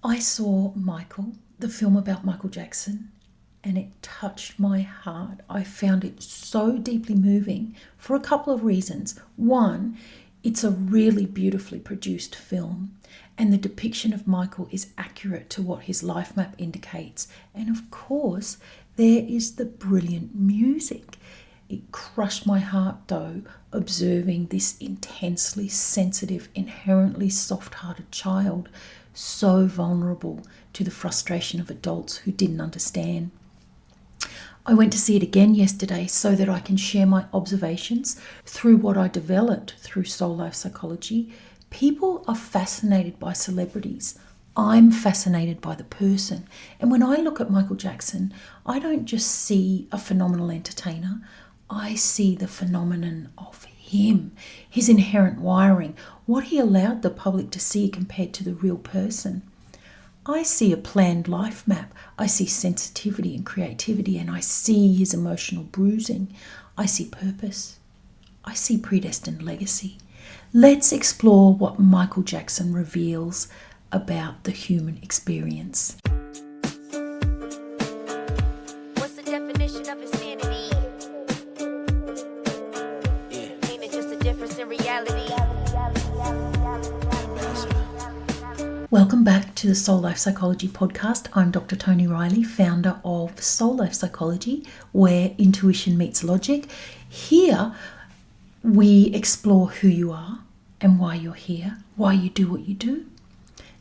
I saw Michael, the film about Michael Jackson, and it touched my heart. I found it so deeply moving for a couple of reasons. One, it's a really beautifully produced film, and the depiction of Michael is accurate to what his life map indicates. And of course, there is the brilliant music. It crushed my heart, though, observing this intensely sensitive, inherently soft-hearted child, so vulnerable to the frustration of adults who didn't understand. I went to see it again yesterday so that I can share my observations through what I developed through SoulLife psychology. People are fascinated by celebrities. I'm fascinated by the person. And when I look at Michael Jackson, I don't just see a phenomenal entertainer. I see the phenomenon of him, his inherent wiring, what he allowed the public to see compared to the real person. I see a planned life map. I see sensitivity and creativity, and I see his emotional bruising. I see purpose. I see predestined legacy. Let's explore what Michael Jackson reveals about the human experience. What's the definition of insanity? Ain't it just a difference in reality? Welcome back to the SoulLife Psychology podcast. I'm Dr. Tony Riley, founder of SoulLife Psychology, where intuition meets logic. Here, we explore who you are and why you're here, why you do what you do.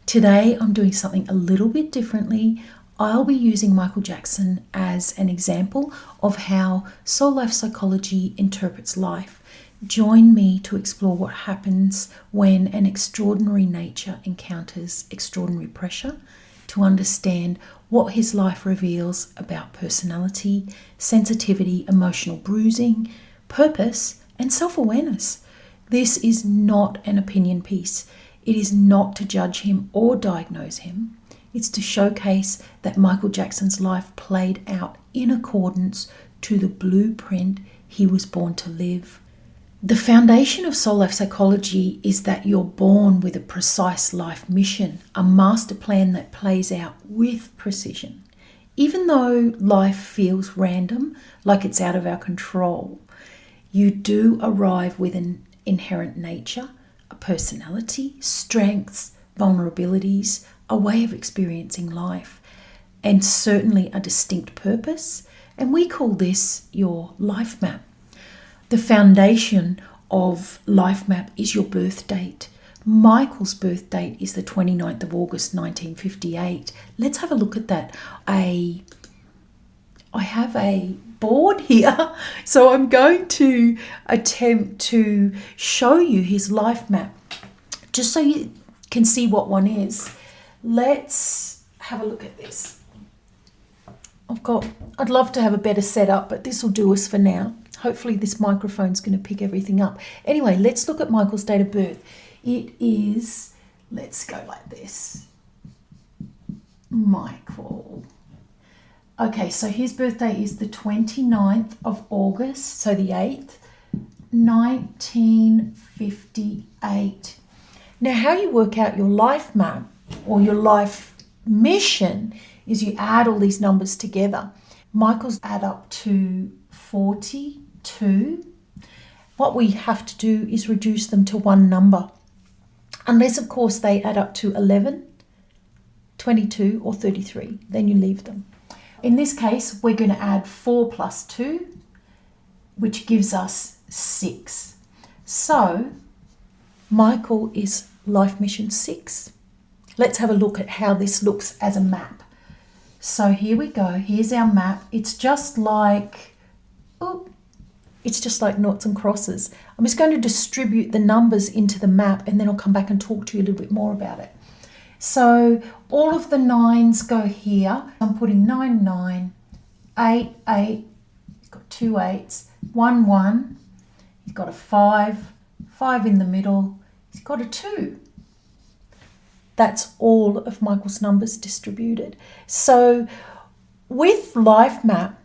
Today, I'm doing something a little bit differently. I'll be using Michael Jackson as an example of how SoulLife Psychology interprets life. Join me to explore what happens when an extraordinary nature encounters extraordinary pressure, to understand what his life reveals about personality, sensitivity, emotional bruising, purpose, and self-awareness. This is not an opinion piece. It is not to judge him or diagnose him. It's to showcase that Michael Jackson's life played out in accordance to the blueprint he was born to live. The foundation of SoulLife psychology is that you're born with a precise life mission, a master plan that plays out with precision. Even though life feels random, like it's out of our control, you do arrive with an inherent nature, a personality, strengths, vulnerabilities, a way of experiencing life, and certainly a distinct purpose. And we call this your life map. The foundation of life map is your birth date. Michael's birth date is the 29th of August 1958. Let's have a look at that. I have a board here, so I'm going to attempt to show you his life map just so you can see what one is. Let's have a look at this. I'd love to have a better setup, but this will do us for now. Hopefully this microphone's going to pick everything up. Anyway, let's look at Michael's date of birth. It is, let's go like this. Michael. Okay, so his birthday is the 29th of August, so the 8th, 1958. Now, how you work out your life map or your life mission is you add all these numbers together. Michael's add up to 42. What we have to do is reduce them to one number. Unless, of course, they add up to 11, 22 or 33. Then you leave them. In this case, we're going to add 4 plus 2, which gives us 6. So, Michael is life mission 6. Let's have a look at how this looks as a map. So here we go. Here's our map. It's just like noughts and crosses. I'm just going to distribute the numbers into the map, and then I'll come back and talk to you a little bit more about it. So all of the 9s go here. I'm putting 9, 9, 8, 8. You've got 2 8s, 1, 1. You've got a 5, 5 in the middle. He's got a 2. That's all of Michael's numbers distributed. So with life map,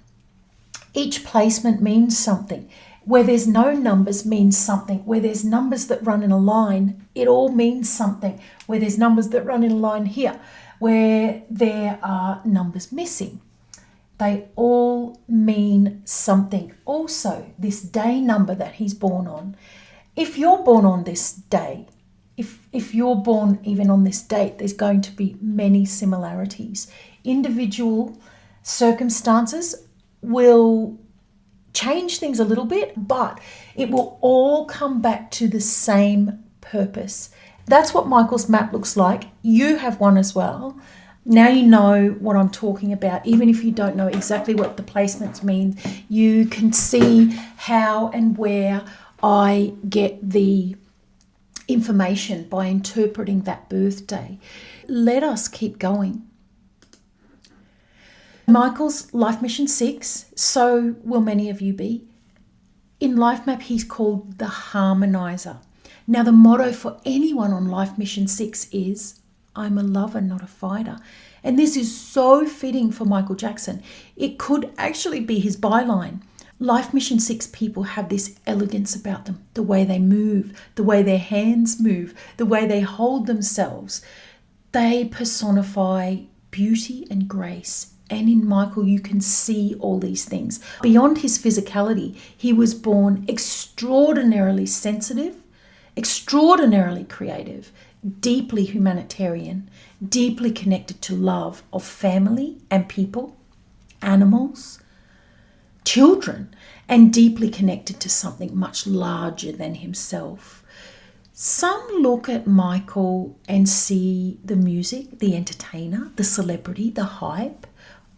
each placement means something. Where there's no numbers means something. Where there's numbers that run in a line, it all means something. Where there's numbers that run in a line here, where there are numbers missing, they all mean something. Also, this day number that he's born on, if you're born on this day, if you're born even on this date, there's going to be many similarities. Individual circumstances will change things a little bit, but it will all come back to the same purpose. That's what Michael's map looks like. You have one as well. Now you know what I'm talking about. Even if you don't know exactly what the placements mean, you can see how and where I get the information by interpreting that birthday. Let us keep going. Michael's Life Mission 6, so will many of you be. In Life Map, he's called the Harmonizer. Now, the motto for anyone on Life Mission 6 is, I'm a lover, not a fighter. And this is so fitting for Michael Jackson. It could actually be his byline. Life Mission 6 people have this elegance about them, the way they move, the way their hands move, the way they hold themselves. They personify beauty and grace. And in Michael, you can see all these things. Beyond his physicality, he was born extraordinarily sensitive, extraordinarily creative, deeply humanitarian, deeply connected to love of family and people, animals, children, and deeply connected to something much larger than himself. Some look at Michael and see the music, the entertainer, the celebrity, the hype.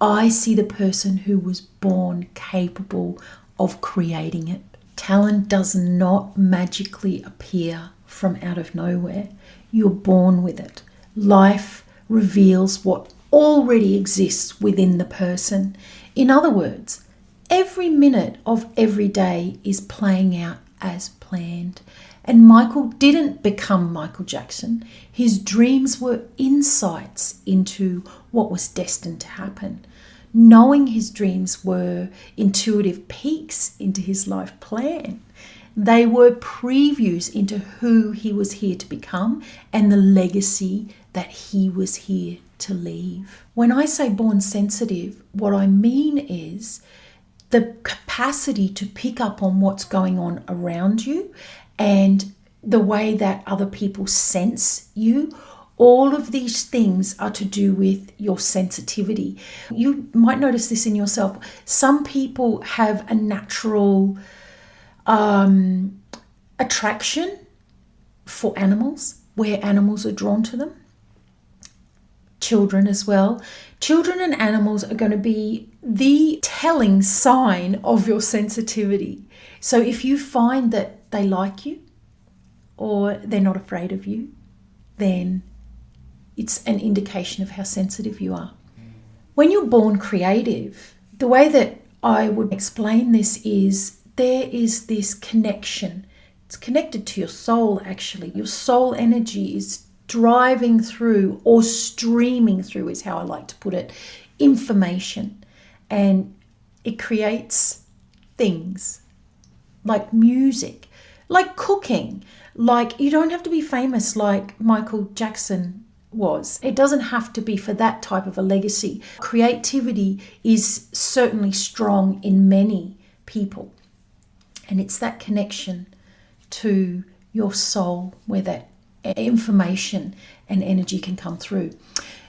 I see the person who was born capable of creating it. Talent does not magically appear from out of nowhere. You're born with it. Life reveals what already exists within the person. In other words, every minute of every day is playing out as planned. And Michael didn't become Michael Jackson. His dreams were insights into what was destined to happen. Knowing his dreams were intuitive peeks into his life plan. They were previews into who he was here to become and the legacy that he was here to leave. When I say born sensitive, what I mean is the capacity to pick up on what's going on around you and the way that other people sense you. All of these things are to do with your sensitivity. You might notice this in yourself. Some people have a natural attraction for animals, where animals are drawn to them. Children as well. Children and animals are going to be the telling sign of your sensitivity. So if you find that they like you or they're not afraid of you, then it's an indication of how sensitive you are. When you're born creative, the way that I would explain this is there is this connection. It's connected to your soul, actually. Your soul energy is driving through or streaming through, is how I like to put it, information. And it creates things like music, like cooking, like you don't have to be famous like Michael Jackson was. It doesn't have to be for that type of a legacy. Creativity is certainly strong in many people. And it's that connection to your soul where that information and energy can come through.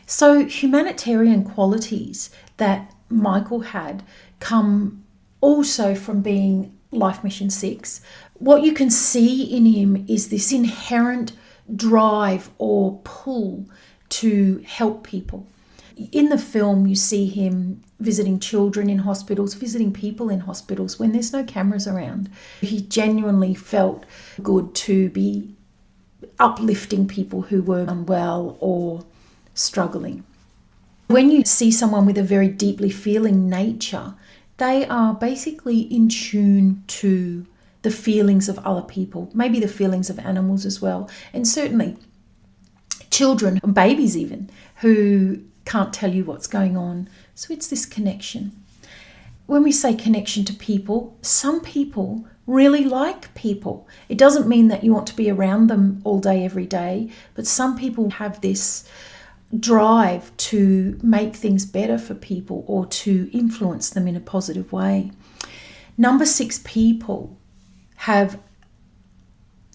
So humanitarian qualities that Michael had come also from being Life Mission 6. What you can see in him is this inherent drive or pull to help people. In the film, you see him visiting children in hospitals, visiting people in hospitals when there's no cameras around. He genuinely felt good to be uplifting people who were unwell or struggling. When you see someone with a very deeply feeling nature, they are basically in tune to the feelings of other people, maybe the feelings of animals as well, and certainly children, babies even, who can't tell you what's going on. So it's this connection. When we say connection to people, some people really like people. It doesn't mean that you want to be around them all day, every day, but some people have this drive to make things better for people or to influence them in a positive way. Number 6 people have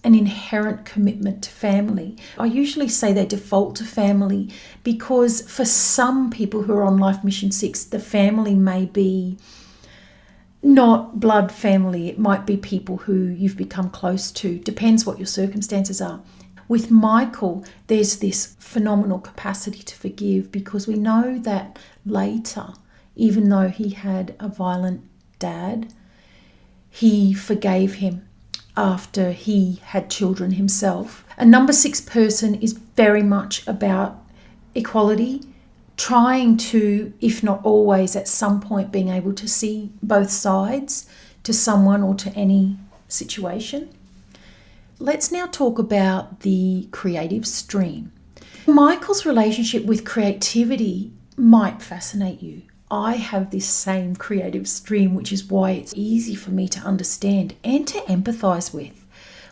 an inherent commitment to family. I usually say they default to family because for some people who are on Life Mission 6, the family may be not blood family. It might be people who you've become close to. Depends what your circumstances are. With Michael, there's this phenomenal capacity to forgive because we know that later, even though he had a violent dad, he forgave him after he had children himself. A number 6 person is very much about equality, trying to, if not always, at some point being able to see both sides to someone or to any situation. Let's now talk about the creative stream. Michael's relationship with creativity might fascinate you. I have this same creative stream, which is why it's easy for me to understand and to empathize with.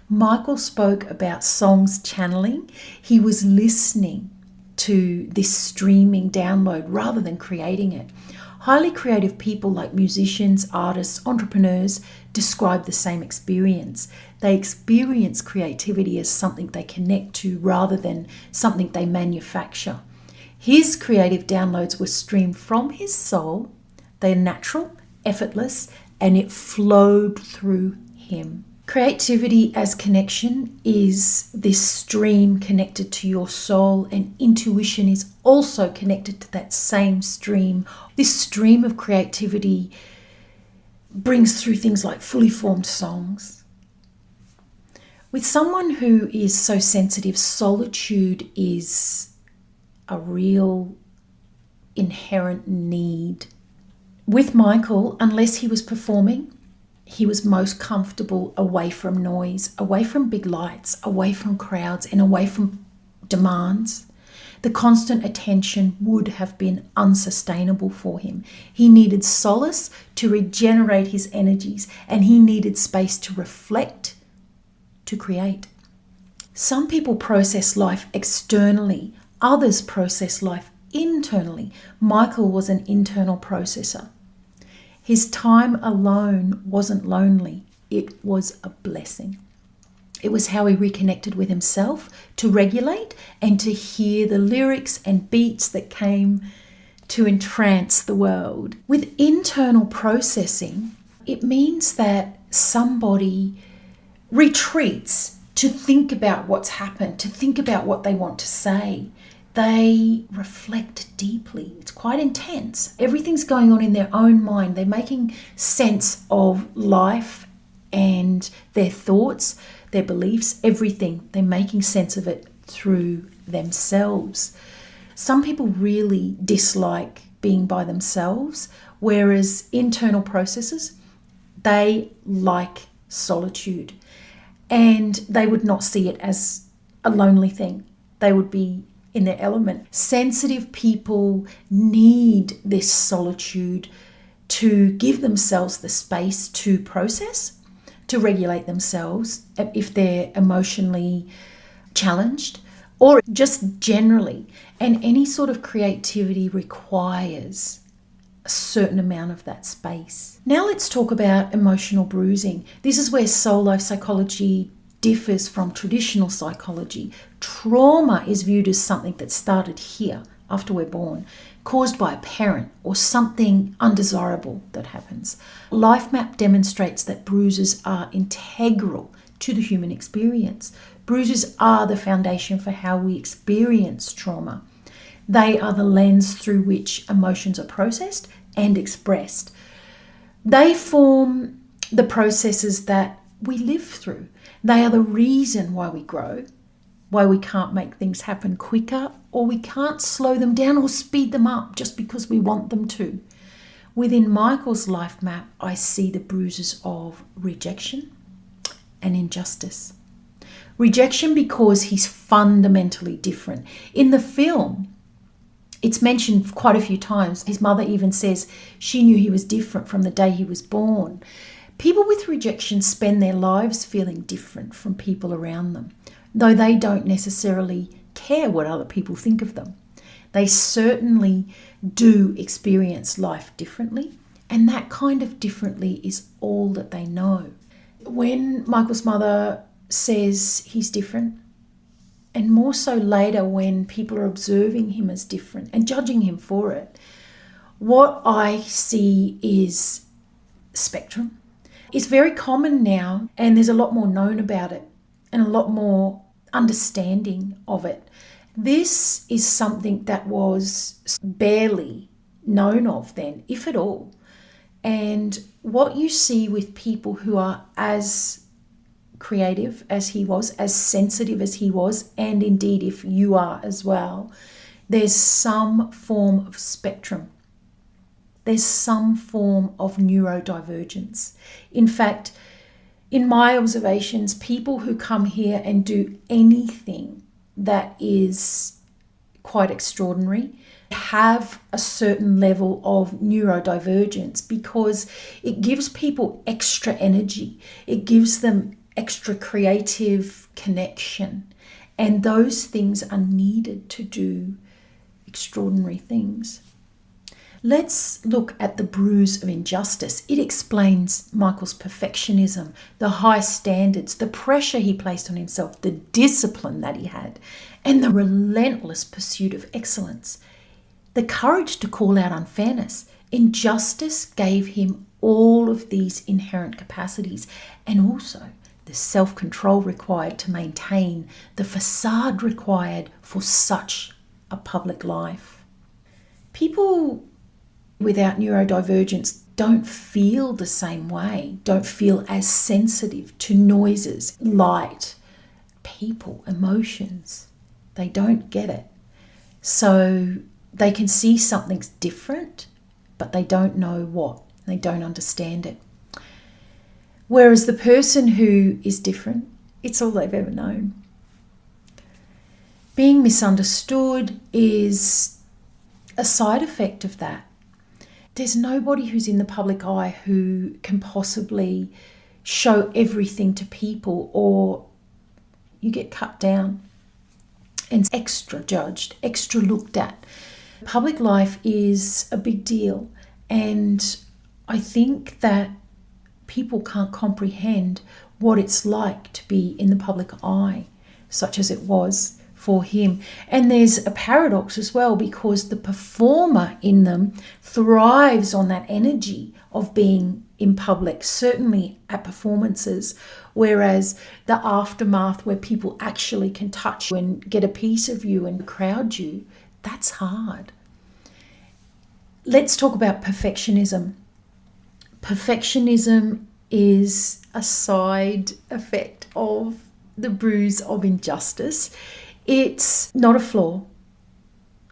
Michael spoke about songs channeling. He was listening to this streaming download rather than creating it. Highly creative people like musicians, artists, entrepreneurs describe the same experience. They experience creativity as something they connect to rather than something they manufacture. His creative downloads were streamed from his soul. They're natural, effortless, and it flowed through him. Creativity as connection is this stream connected to your soul, and intuition is also connected to that same stream. This stream of creativity brings through things like fully formed songs. With someone who is so sensitive, solitude is a real inherent need. With Michael, unless he was performing, he was most comfortable away from noise, away from big lights, away from crowds, and away from demands. The constant attention would have been unsustainable for him. He needed solace to regenerate his energies, and he needed space to reflect, to create. Some people process life externally, others process life internally. Michael was an internal processor. His time alone wasn't lonely, it was a blessing. It was how he reconnected with himself to regulate and to hear the lyrics and beats that came to entrance the world. With internal processing, it means that somebody retreats to think about what's happened, to think about what they want to say. They reflect deeply. It's quite intense. Everything's going on in their own mind. They're making sense of life and their thoughts, their beliefs, everything. They're making sense of it through themselves. Some people really dislike being by themselves, whereas internal processors, they like solitude. And they would not see it as a lonely thing. They would be in their element. Sensitive people need this solitude to give themselves the space to process, to regulate themselves if they're emotionally challenged, or just generally. And any sort of creativity requires a certain amount of that space. Now let's talk about emotional bruising. This is where SoulLife psychology differs from traditional psychology. Trauma is viewed as something that started here after we're born, caused by a parent or something undesirable that happens. Life Map demonstrates that bruises are integral to the human experience. Bruises are the foundation for how we experience trauma. They are the lens through which emotions are processed and expressed. They form the processes that we live through. They are the reason why we grow, why we can't make things happen quicker, or we can't slow them down or speed them up just because we want them to. Within Michael's life map, I see the bruises of rejection and injustice. Rejection because he's fundamentally different. In the film, it's mentioned quite a few times. His mother even says she knew he was different from the day he was born. People with rejection spend their lives feeling different from people around them, though they don't necessarily care what other people think of them. They certainly do experience life differently, and that kind of differently is all that they know. When Michael's mother says he's different, and more so later when people are observing him as different and judging him for it, what I see is spectrum. It's very common now, and there's a lot more known about it and a lot more understanding of it. This is something that was barely known of then, if at all. And what you see with people who are as creative as he was, as sensitive as he was, and indeed if you are as well, there's some form of spectrum. There's some form of neurodivergence. In fact, in my observations, people who come here and do anything that is quite extraordinary have a certain level of neurodivergence, because it gives people extra energy. It gives them extra creative connection. And those things are needed to do extraordinary things. Let's look at the bruise of injustice. It explains Michael's perfectionism, the high standards, the pressure he placed on himself, the discipline that he had, and the relentless pursuit of excellence. The courage to call out unfairness. Injustice gave him all of these inherent capacities, and also the self-control required to maintain the facade required for such a public life. People without neurodivergence don't feel the same way, don't feel as sensitive to noises, light, people, emotions. They don't get it. So they can see something's different, but they don't know what. They don't understand it. Whereas the person who is different, it's all they've ever known. Being misunderstood is a side effect of that. There's nobody who's in the public eye who can possibly show everything to people, or you get cut down and extra judged, extra looked at. Public life is a big deal, and I think that people can't comprehend what it's like to be in the public eye, such as it was for him. And there's a paradox as well, because the performer in them thrives on that energy of being in public, certainly at performances, whereas the aftermath where people actually can touch you and get a piece of you and crowd you, that's hard. Let's talk about perfectionism. Perfectionism is a side effect of the bruise of injustice. It's not a flaw.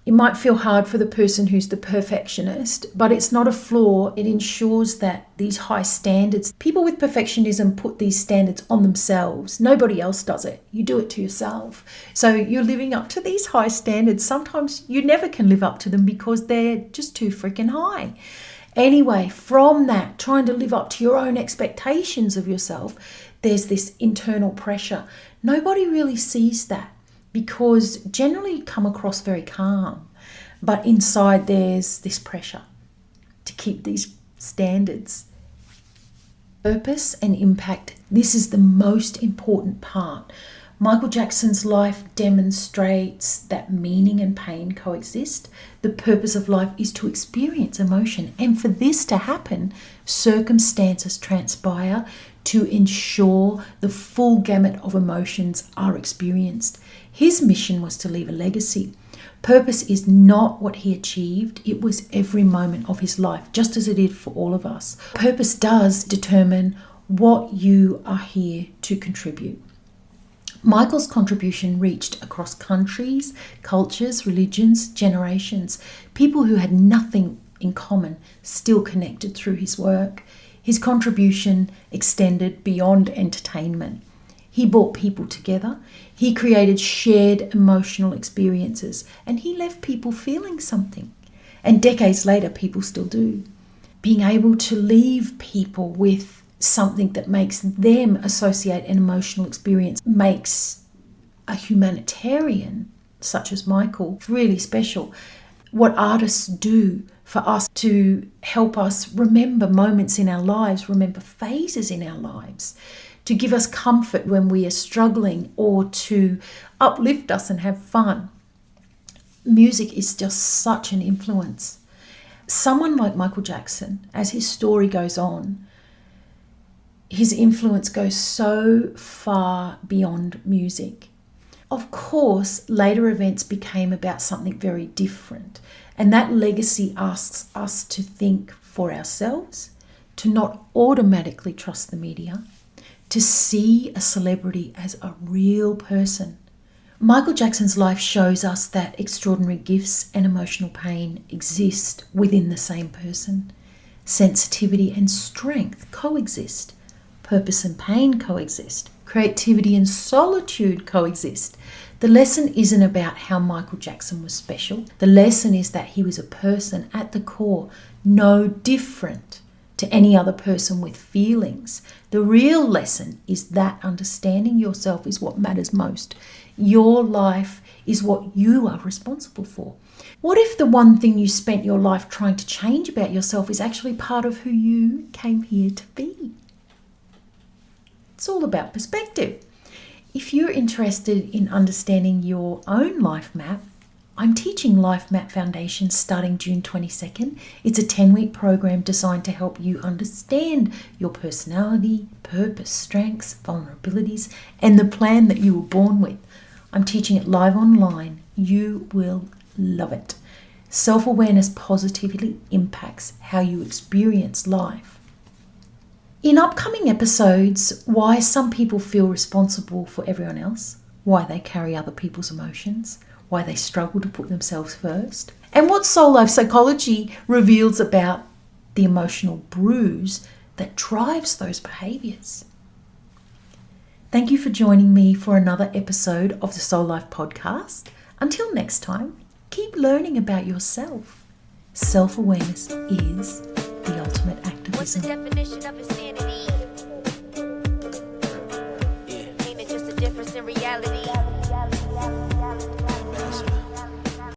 It might feel hard for the person who's the perfectionist, but it's not a flaw. It ensures that these high standards, people with perfectionism put these standards on themselves. Nobody else does it. You do it to yourself. So you're living up to these high standards. Sometimes you never can live up to them because they're just too freaking high. Anyway, from that, trying to live up to your own expectations of yourself, there's this internal pressure. Nobody really sees that, because generally you come across very calm, but inside there's this pressure to keep these standards. Purpose and impact, this is the most important part. Michael Jackson's life demonstrates that meaning and pain coexist. The purpose of life is to experience emotion, and for this to happen, circumstances transpire to ensure the full gamut of emotions are experienced. His mission was to leave a legacy. Purpose is not what he achieved, it was every moment of his life, just as it is for all of us. Purpose does determine what you are here to contribute. Michael's contribution reached across countries, cultures, religions, generations. People who had nothing in common still connected through his work. His contribution extended beyond entertainment. He brought people together. He created shared emotional experiences, and he left people feeling something. And decades later, people still do. Being able to leave people with something that makes them associate an emotional experience, makes a humanitarian such as Michael really special. What artists do for us to help us remember moments in our lives, remember phases in our lives, to give us comfort when we are struggling, or to uplift us and have fun. Music is just such an influence. Someone like Michael Jackson, as his story goes on, his influence goes so far beyond music. Of course, later events became about something very different, and that legacy asks us to think for ourselves, to not automatically trust the media, to see a celebrity as a real person. Michael Jackson's life shows us that extraordinary gifts and emotional pain exist within the same person. Sensitivity and strength coexist. Purpose and pain coexist. Creativity and solitude coexist. The lesson isn't about how Michael Jackson was special. The lesson is that he was a person at the core, no different to any other person with feelings. The real lesson is that understanding yourself is what matters most. Your life is what you are responsible for. What if the one thing you spent your life trying to change about yourself is actually part of who you came here to be? It's all about perspective. If you're interested in understanding your own life map, I'm teaching Life Map Foundation starting June 22nd. It's a 10-week program designed to help you understand your personality, purpose, strengths, vulnerabilities, and the plan that you were born with. I'm teaching it live online. You will love it. Self-awareness positively impacts how you experience life. In upcoming episodes, why some people feel responsible for everyone else, why they carry other people's emotions, why they struggle to put themselves first, and what SoulLife psychology reveals about the emotional bruise that drives those behaviours. Thank you for joining me for another episode of the SoulLife podcast. Until next time, keep learning about yourself. Self-awareness is the ultimate activism. What's the definition of insanity?